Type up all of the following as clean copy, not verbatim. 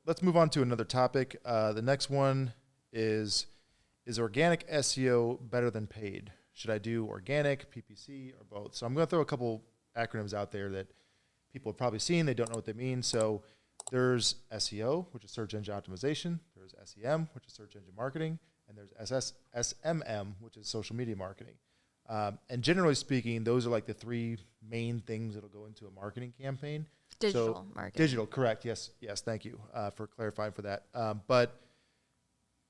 let's move on to another topic. The next one is organic SEO better than paid? Should I do organic, PPC, or both? So I'm going to throw a couple acronyms out there that people have probably seen. They don't know what they mean. So there's SEO, which is search engine optimization. There's SEM, which is search engine marketing. And there's SMM, which is social media marketing. And generally speaking, those are like the three main things that'll go into a marketing campaign. Digital marketing. Digital, correct. Yes, thank you for clarifying for that. But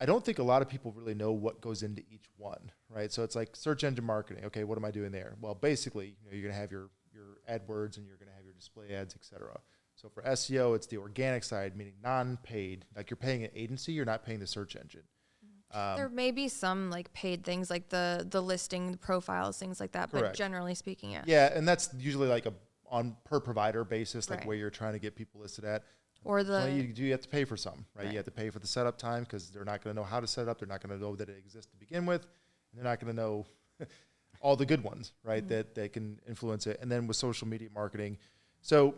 I don't think a lot of people really know what goes into each one, right? So it's like search engine marketing. Okay, what am I doing there? Well, basically, you're going to have your AdWords and you're going to have your display ads, et cetera. So for SEO, it's the organic side, meaning non-paid. Like you're paying an agency, you're not paying the search engine. There may be some like paid things like the listing, the profiles, things like that. Correct. But generally speaking, yeah. Yeah, and that's usually like a on per provider basis, like Right. where you're trying to get people listed at. Or you have to pay for some, right? Right. You have to pay for the setup time because they're not going to know how to set it up. They're not going to know that it exists to begin with. And they're not going to know all the good ones, right? Mm-hmm. That can influence it. And then with social media marketing. So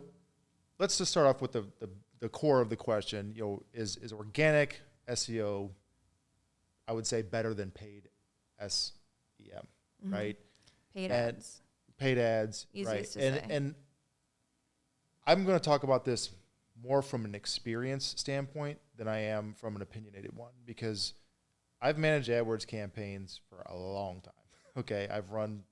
let's just start off with the core of the question. Is organic SEO, I would say, better than paid SEM, Mm-hmm. right? paid ads. Paid ads, Easiest right? to say. And I'm going to talk about this more from an experience standpoint than I am from an opinionated one, because I've managed AdWords campaigns for a long time. Okay, I've run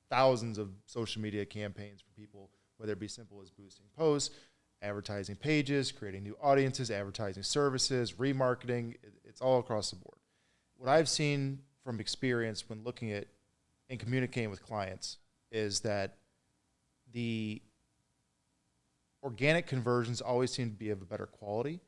thousands of social media campaigns for people, whether it be simple as boosting posts, advertising pages, creating new audiences, advertising services, remarketing. It's all across the board. What I've seen from experience when looking at and communicating with clients is that the organic conversions always seem to be of a better quality.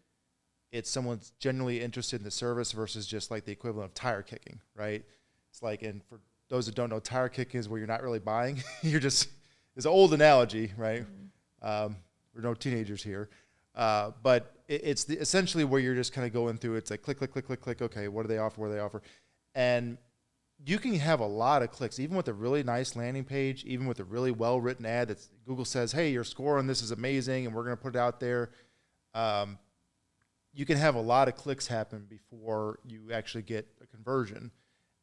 It's someone's genuinely interested in the service versus just like the equivalent of tire kicking, right? It's like, and for those that don't know, tire kicking is where you're not really buying. You're just, it's an old analogy, right? Mm-hmm. We're no teenagers here. But it's essentially where you're just kind of going through. It's like click, click, click, click, click. Okay, what do they offer? What do they offer? And you can have a lot of clicks, even with a really nice landing page, even with a really well-written ad that Google says, hey, your score on this is amazing, and we're going to put it out there. You can have a lot of clicks happen before you actually get a conversion.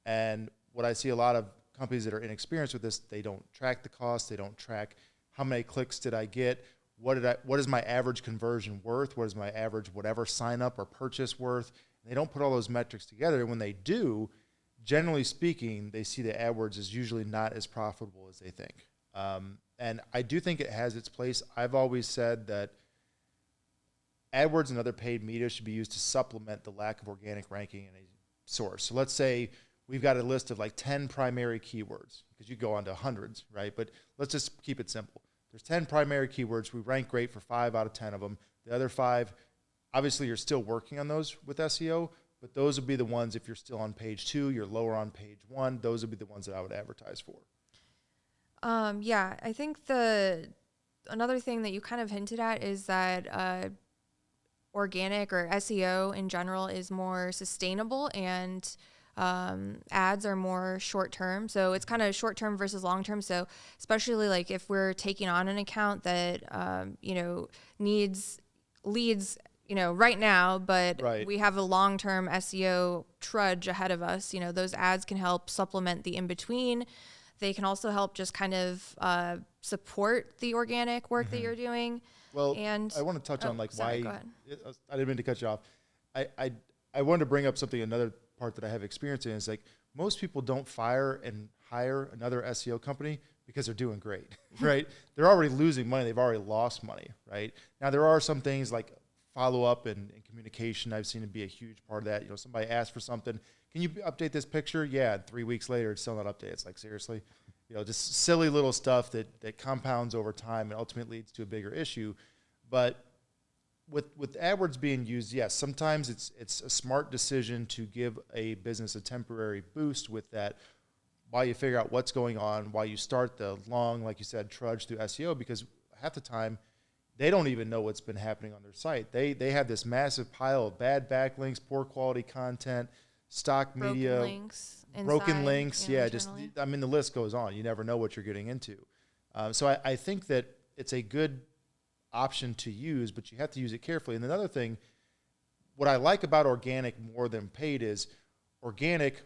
And what I see a lot of companies that are inexperienced with this, they don't track the cost. They don't track how many clicks did I get. What is my average conversion worth? What is my average whatever sign up or purchase worth? And they don't put all those metrics together. And when they do, generally speaking, they see that AdWords is usually not as profitable as they think. And I do think it has its place. I've always said that AdWords and other paid media should be used to supplement the lack of organic ranking in a source. So let's say we've got a list of like 10 primary keywords, because you go on to hundreds, right? But let's just keep it simple. There's 10 primary keywords. We rank great for 5 out of 10 of them. The other 5, obviously you're still working on those with SEO, but those would be the ones, if you're still on page 2, you're lower on page 1, those would be the ones that I would advertise for. Yeah, I think another thing that you kind of hinted at is that organic or SEO in general is more sustainable, and ads are more short-term. So it's kind of short-term versus long-term. So especially like if we're taking on an account that, needs leads, right now, but Right. we have a long-term SEO trudge ahead of us, those ads can help supplement the in-between. They can also help just kind of support the organic work that you're doing. Well, and I want to touch on like sorry, go why, ahead. I didn't mean to cut you off. I wanted to bring up something, another part that I have experience in is like most people don't fire and hire another SEO company because they're doing great, right? They're already losing money. They've already lost money, right? Now there are some things like follow up and communication I've seen to be a huge part of that. Somebody asks for something. Can you update this picture? Yeah. And 3 weeks later, it's still not updated. It's like, seriously, just silly little stuff that compounds over time and ultimately leads to a bigger issue. But with AdWords being used, yes, sometimes it's a smart decision to give a business a temporary boost with that while you figure out what's going on, while you start the long, like you said, trudge through SEO, because half the time they don't even know what's been happening on their site. They have this massive pile of bad backlinks, poor quality content, stock media, broken links. Yeah, the list goes on. You never know what you're getting into. So I think that it's a good option to use, but you have to use it carefully. And another thing what I like about organic more than paid is organic,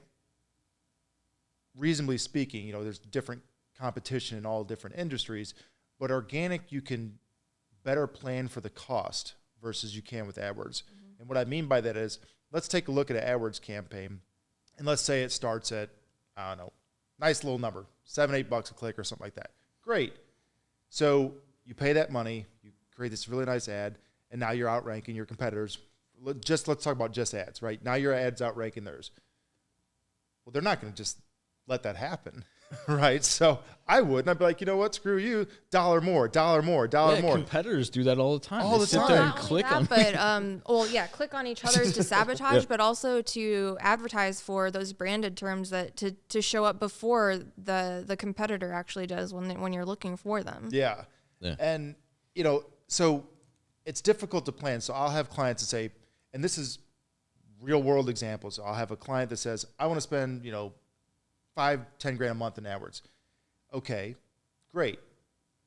reasonably speaking, there's different competition in all different industries, but organic, you can better plan for the cost versus you can with AdWords. Mm-hmm. And what I mean by that is, let's take a look at an AdWords campaign, and let's say it starts at, I don't know, nice little number, $7-8 a click or something like that. Great. So you pay that money, you create this really nice ad, and now you're outranking your competitors. Let's talk about just ads, right? Now your ad's outranking theirs. Well, they're not going to just let that happen, right? So I wouldn't. I'd be like, you know what? Screw you. $1 more, $1 more, $1 more. Competitors do that all the time. All the sit time. there and Not click only on. that, but click on each other's to sabotage, but also to advertise for those branded terms that to show up before the competitor actually does when you're looking for them. Yeah. And so it's difficult to plan. So I'll have clients that say, and this is real world examples. I'll have a client that says, I want to spend, $5-10 grand a month in AdWords. Okay, great.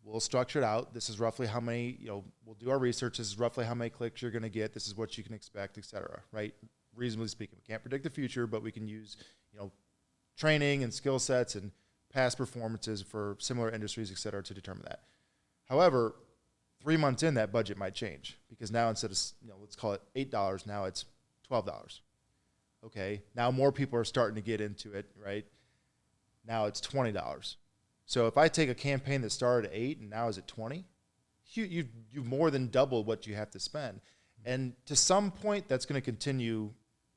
We'll structure it out. This is roughly how many, we'll do our research. This is roughly how many clicks you're going to get. This is what you can expect, et cetera, right? Reasonably speaking. We can't predict the future, but we can use, training and skill sets and past performances for similar industries, et cetera, to determine that. However, 3 months in, that budget might change because now instead of, let's call it $8, now it's $12. Okay, now more people are starting to get into it, right? Now it's $20. So if I take a campaign that started at 8 and now is at 20, you've more than doubled what you have to spend. And to some point, that's going to continue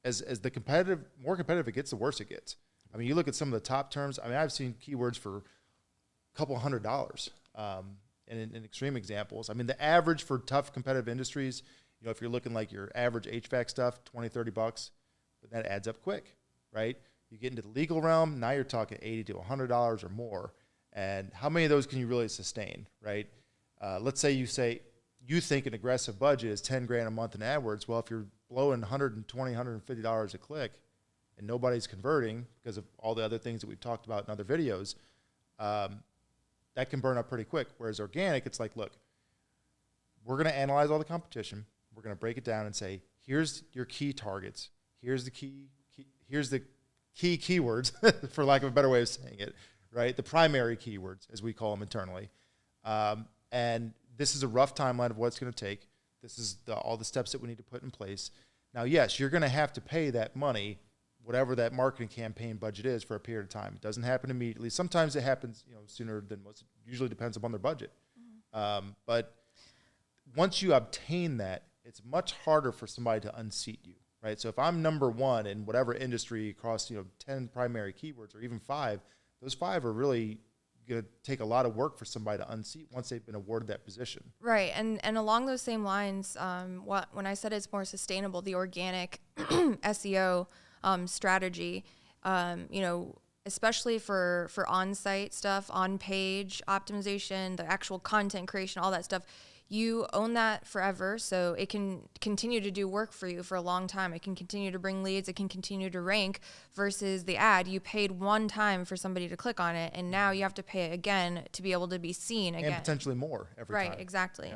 as the more competitive it gets, the worse it gets. I mean, you look at some of the top terms. I mean, I've seen keywords for a couple $100. And in extreme examples, I mean, the average for tough competitive industries, if you're looking like your average HVAC stuff, $20-$30, but that adds up quick, right? You get into the legal realm, now you're talking $80 to $100 or more. And how many of those can you really sustain, right? Let's say you think an aggressive budget is 10 grand a month in AdWords. Well, if you're blowing $120, $150 a click and nobody's converting because of all the other things that we've talked about in other videos, that can burn up pretty quick. Whereas organic, it's like, look, we're going to analyze all the competition. We're going to break it down and say, here's your key targets. Here's the key keywords, for lack of a better way of saying it, right? The primary keywords, as we call them internally. And this is a rough timeline of what it's going to take. This is all the steps that we need to put in place. Now, yes, you're going to have to pay that money, whatever that marketing campaign budget is, for a period of time. It doesn't happen immediately. Sometimes it happens, sooner than most. It usually depends upon their budget. Mm-hmm. But once you obtain that, it's much harder for somebody to unseat you, right? So if I'm number one in whatever industry across 10 primary keywords or even 5, those 5 are really going to take a lot of work for somebody to unseat once they've been awarded that position. Right, and along those same lines, when I said it's more sustainable, the organic SEO strategy, especially for on-site stuff, on-page optimization, the actual content creation, all that stuff, you own that forever, so it can continue to do work for you for a long time. It can continue to bring leads. It can continue to rank versus the ad. You paid one time for somebody to click on it, and now you have to pay it again to be able to be seen again. And potentially more every time. Right, exactly.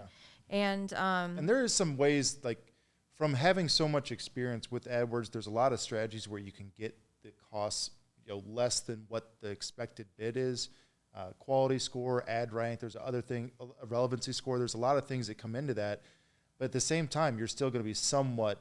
Yeah. And there is some ways, like from having so much experience with AdWords, there's a lot of strategies where you can get the costs less than what the expected bid is. Quality score, ad rank, there's other thing, a relevancy score. There's a lot of things that come into that. But at the same time, you're still going to be somewhat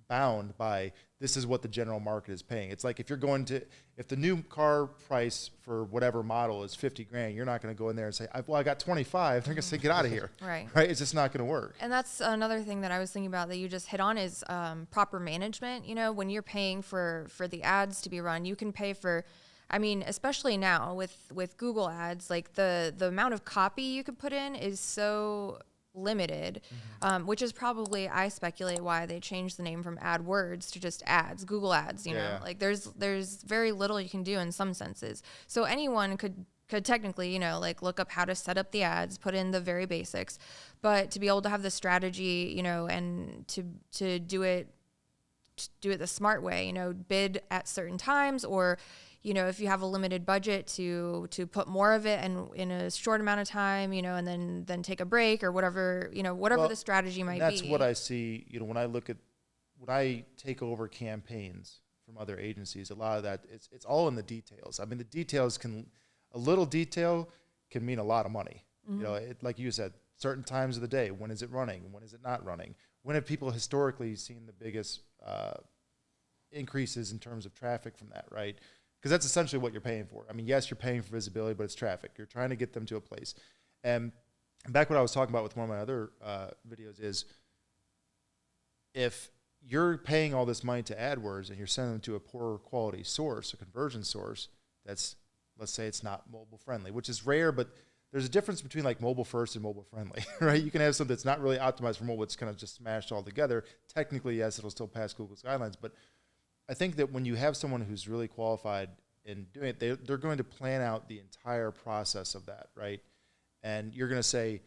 bound by this is what the general market is paying. It's like if the new car price for whatever model is 50 grand, you're not going to go in there and say, I got 25. They're going to say, get out of here. Right. It's just not going to work. And that's another thing that I was thinking about that you just hit on is proper management. When you're paying for the ads to be run, you can pay for, especially now with Google ads, like the amount of copy you could put in is so limited, which is probably, I speculate, why they changed the name from AdWords to just ads, Google ads, know, like there's very little you can do in some senses. So anyone could technically, look up how to set up the ads, put in the very basics, but to be able to have the strategy, and to do it the smart way, bid at certain times, or if you have a limited budget to put more of it in a short amount of time, and then take a break or whatever, whatever the strategy might be. That's what I see, when I look at when I take over campaigns from other agencies, a lot of that, it's all in the details. I mean, the details a little detail can mean a lot of money. You know, like you said, certain times of the day, when is it running? When is it not running? When have people historically seen the biggest increases in terms of traffic from that, right? Because that's essentially what you're paying for. I mean, yes, you're paying for visibility, but it's traffic. You're trying to get them to a place. And back what I was talking about with one of my other videos is, if you're paying all this money to AdWords and you're sending them to a poor quality source, a conversion source, that's, let's say it's not mobile friendly, which is rare, but there's a difference between like mobile first and mobile friendly, right? You can have something that's not really optimized for mobile. It's kind of just smashed all together. Technically, yes, it'll still pass Google's guidelines, but I think that when you have someone who's really qualified in doing it, they're going to plan out the entire process of that, right? And you're going to say,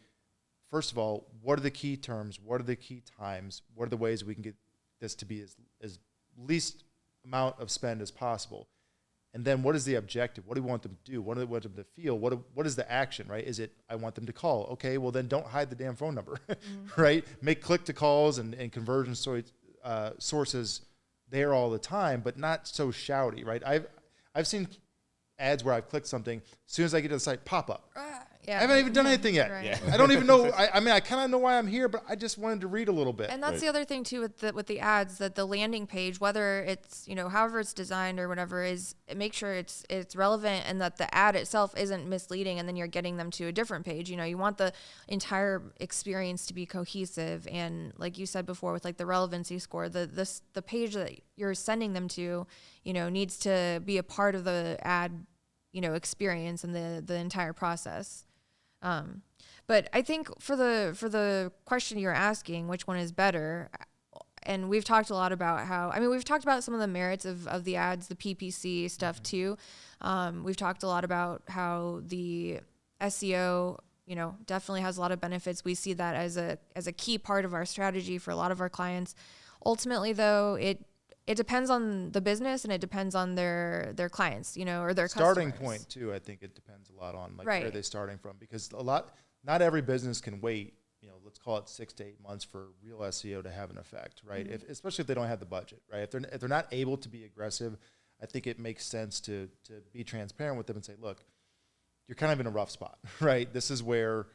first of all, what are the key terms? What are the key times? What are the ways we can get this to be as least amount of spend as possible? And then what is the objective? What do we want them to do? What do we want them to feel? What is the action, right? Is it, I want them to call? Okay, well then don't hide the damn phone number, right? Make click-to-calls and conversion sources there all the time, but not so shouty, right? I've seen ads where I've clicked something, as soon as I get to the site, pop up. Yeah. I haven't even done anything yet. Right. Yeah. I don't even know. I mean, I kind of know why I'm here, but I just wanted to read a little bit. And that's the other thing too with the ads, that the landing page, whether it's, you know, however it's designed or whatever, is make sure it's relevant and that the ad itself isn't misleading, and then you're getting them to a different page. You know, you want the entire experience to be cohesive, and like you said before with like the relevancy score, the page that you're sending them to, you know, needs to be a part of the ad, you know, experience and the entire process. But I think for the question you're asking, which one is better, and we've talked a lot about how, I mean, we've talked about some of the merits of the ads, the PPC stuff too. We've talked a lot about how the SEO, you know, definitely has a lot of benefits. We see that as a key part of our strategy for a lot of our clients. Ultimately though, it depends on the business and it depends on their clients, you know, or their starting customers. point too. I think it depends a lot on like Right. where they're starting from, because not every business can wait, you know, let's call it 6 to 8 months for real SEO to have an effect, right? Especially if they don't have the budget, right? If they're not able to be aggressive, I think it makes sense to be transparent with them and say, look, you're kind of in a rough spot, right? This is where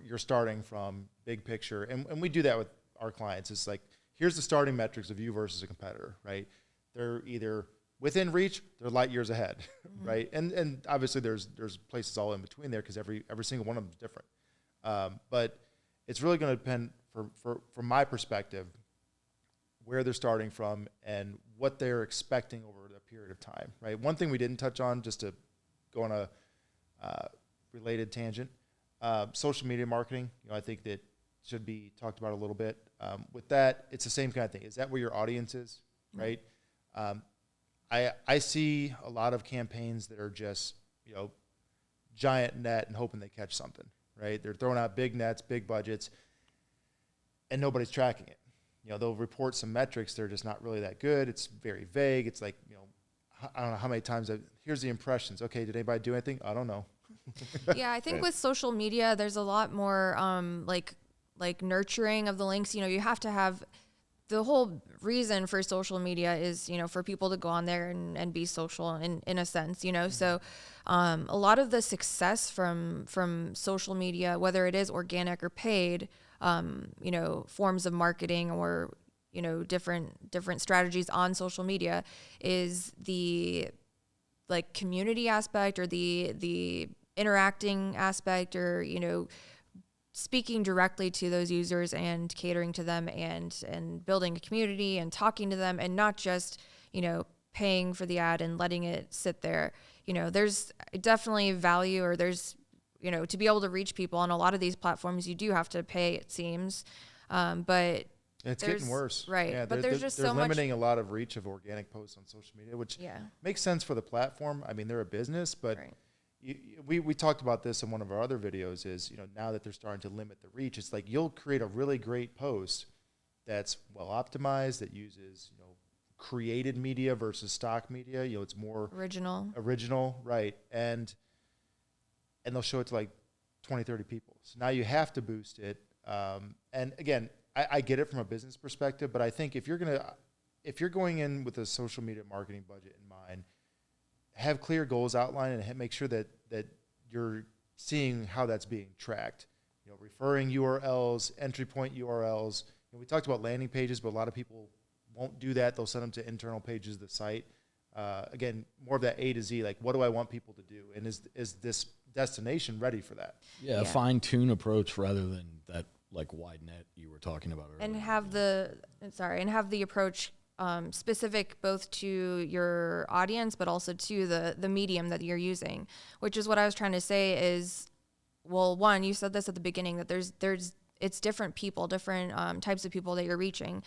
you're starting from, big picture, and we do that with our clients. It's like, here's the starting metrics of you versus a competitor, right? They're either within reach, they're light years ahead, right? And obviously there's places all in between there, because every single one of them is different. But it's really going to depend, from my perspective, where they're starting from and what they're expecting over the period of time, right? One thing we didn't touch on, just to go on a related tangent, social media marketing. You know, I think that should be talked about a little bit. With that, it's the same kind of thing. Is that where your audience is, right? I see a lot of campaigns that are just, you know, giant net and hoping they catch something, right? They're throwing out big nets, big budgets, and nobody's tracking it. You know, they'll report some metrics. They're just not really that good. It's very vague. It's like, you know, I don't know how many times here's the impressions. Okay, did anybody do anything? I don't know. Yeah, I think with social media, there's a lot more like nurturing of the links. You know, you have to have, the whole reason for social media is, you know, for people to go on there and be social in a sense, you know. So a lot of the success from social media, whether it is organic or paid, you know, forms of marketing or, you know, different strategies on social media, is the like community aspect or the interacting aspect, or, you know, speaking directly to those users and catering to them and building a community and talking to them, and not just, you know, paying for the ad and letting it sit there. You know, there's definitely value, or there's, you know, to be able to reach people on a lot of these platforms, you do have to pay, it seems. But it's getting worse. Right. Yeah, but there's just so much. They're limiting a lot of reach of organic posts on social media, which makes sense for the platform. I mean, they're a business, but right. We talked about this in one of our other videos, is, you know, now that they're starting to limit the reach, it's like you'll create a really great post that's well optimized, that uses, you know, created media versus stock media. You know, it's more original, right? And they'll show it to like 20, 30 people. So now you have to boost it. And again, I get it from a business perspective, but I think if you're going in with a social media marketing budget in mind, have clear goals outlined and make sure that you're seeing how that's being tracked. Referring URLs, entry point URLs. We talked about landing pages, but a lot of people won't do that. They'll send them to internal pages of the site. Again, more of that A to Z, like what do I want people to do? And is this destination ready for that? Yeah, a fine-tune approach rather than that like wide net you were talking about earlier. And have the approach specific both to your audience, but also to the medium that you're using, which is what I was trying to say is, well, one, you said this at the beginning, that it's different people, different types of people that you're reaching,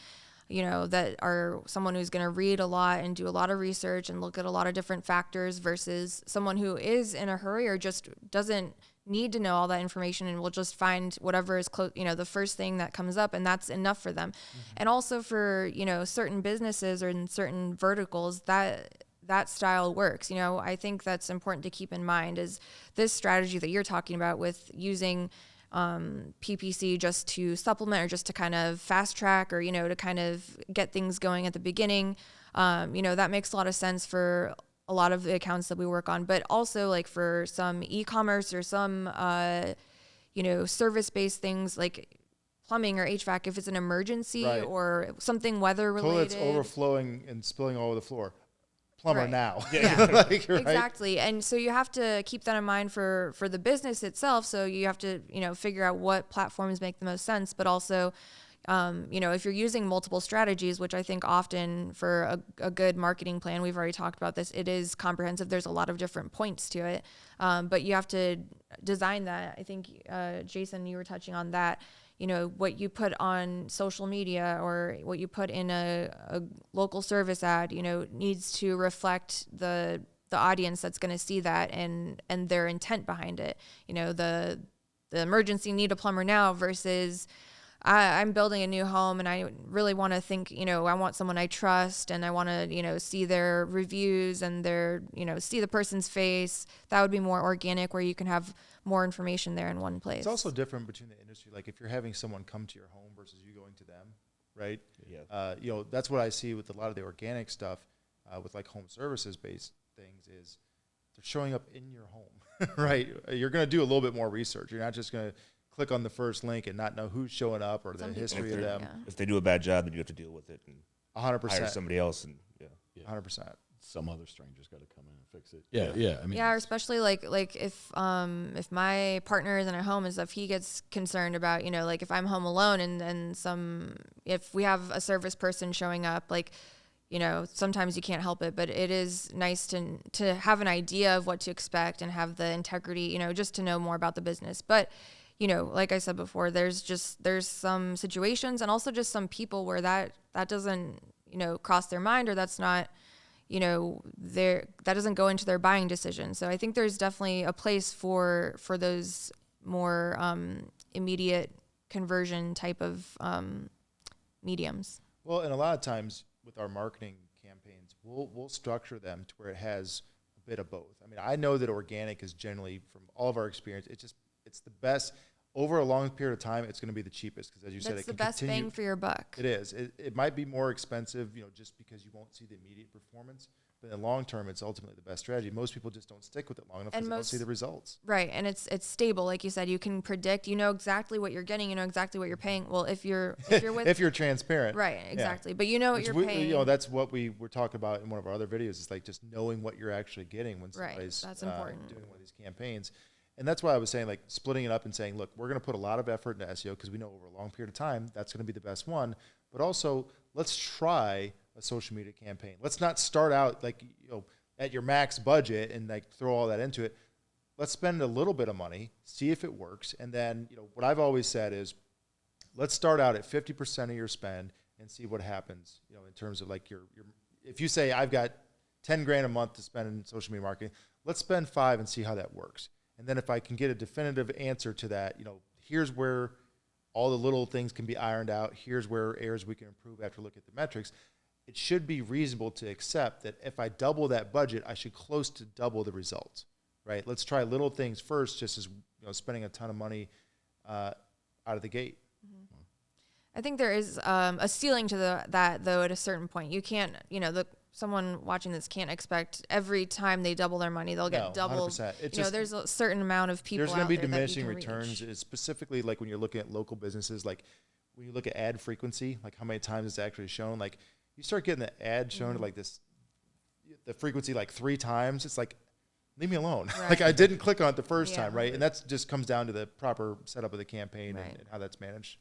that are someone who's going to read a lot and do a lot of research and look at a lot of different factors versus someone who is in a hurry or just doesn't need to know all that information and will just find whatever is close, the first thing that comes up, and that's enough for them. Mm-hmm. And also for, certain businesses or in certain verticals, that style works. I think that's important to keep in mind is this strategy that you're talking about with using PPC just to supplement or just to kind of fast track or, to kind of get things going at the beginning. That makes a lot of sense for a lot of the accounts that we work on, but also like for some e-commerce or some, service-based things like plumbing or HVAC, if it's an emergency or something weather related. Toilets overflowing and spilling all over the floor. Plumber now. Yeah. Exactly. And so you have to keep that in mind for the business itself. So you have to, figure out what platforms make the most sense, but also, if you're using multiple strategies, which I think often for a good marketing plan, we've already talked about this, it is comprehensive. There's a lot of different points to it. But you have to design that. I think, Jason, you were touching on that. What you put on social media or what you put in a local service ad, needs to reflect the audience that's going to see that and their intent behind it. The emergency need a plumber now versus I'm building a new home and I really want to think, I want someone I trust and I want to, see their reviews and their, see the person's face. That would be more organic where you can have more information there in one place. It's also different between the industry. Like if you're having someone come to your home versus you going to them, right? Yeah. That's what I see with a lot of the organic stuff with like home services based things is they're showing up in your home, right? You're going to do a little bit more research. You're not just going to click on the first link and not know who's showing up or the history of them. Yeah. If they do a bad job, then you have to deal with it and 100%. Hire somebody else. And 100%. Some other stranger's got to come in and fix it. Yeah. I mean, or especially like if my partner isn't at home, is if he gets concerned about, like if I'm home alone and if we have a service person showing up, like, sometimes you can't help it, but it is nice to have an idea of what to expect and have the integrity, just to know more about the business. But like I said before, there's some situations and also just some people where that doesn't, cross their mind or that's not, that doesn't go into their buying decision. So I think there's definitely a place for those more immediate conversion type of mediums. Well, and a lot of times with our marketing campaigns, we'll structure them to where it has a bit of both. I mean, I know that organic is generally, from all of our experience, it's the best. Over a long period of time, it's going to be the cheapest because, as you said, it's the best bang for your buck. It is. It might be more expensive, just because you won't see the immediate performance. But in the long term, it's ultimately the best strategy. Most people just don't stick with it long enough because they don't see the results. Right, and it's stable, like you said. You can predict. You know exactly what you're getting. You know exactly what you're paying. Well, if you're with if you're transparent, right, exactly. Yeah. But you know what you're paying. That's what we were talking about in one of our other videos. It's like just knowing what you're actually getting when somebody's that's important. Doing one of these campaigns. And that's why I was saying, like, splitting it up and saying, look, we're going to put a lot of effort into SEO because we know over a long period of time that's going to be the best one. But also, let's try a social media campaign. Let's not start out like at your max budget and like throw all that into it. Let's spend a little bit of money, see if it works, and then what I've always said is, let's start out at 50% of your spend and see what happens. In terms of like your if you say I've got $10,000 a month to spend in social media marketing, let's spend $5,000 and see how that works. And then if I can get a definitive answer to that, here's where all the little things can be ironed out. Here's where areas we can improve after looking at the metrics. It should be reasonable to accept that if I double that budget, I should close to double the results, right? Let's try little things first, just as spending a ton of money out of the gate. Mm-hmm. I think there is a ceiling to that though. At a certain point, you can't, someone watching this can't expect every time they double their money they'll get doubled. 100%. It's just, There's a certain amount of people. there's going to be out there that you diminishing can returns. reach. It's specifically like when you're looking at local businesses, like when you look at ad frequency, like how many times it's actually shown. Like you start getting the ad shown to like this, the frequency like 3 times. It's like, leave me alone. Right. Like I didn't click on it the first Yeah. time, right? And that just comes down to the proper setup of the campaign Right. and how that's managed.